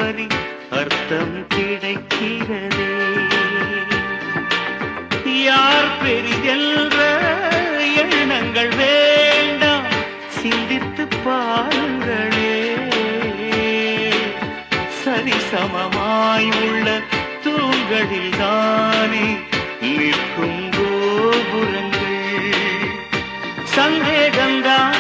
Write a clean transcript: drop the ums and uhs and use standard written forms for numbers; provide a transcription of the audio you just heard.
வரி அர்த்தம் கிடைக்கிறதே. யார் பெரிதென்ற எண்ணங்கள் வேண்டாம், சிந்தித்து பாருங்களே. சரிசமமாய் உள்ள தூண்களில் தானே நிற்கும் கோபுரங்கள். சந்தேகந்தான்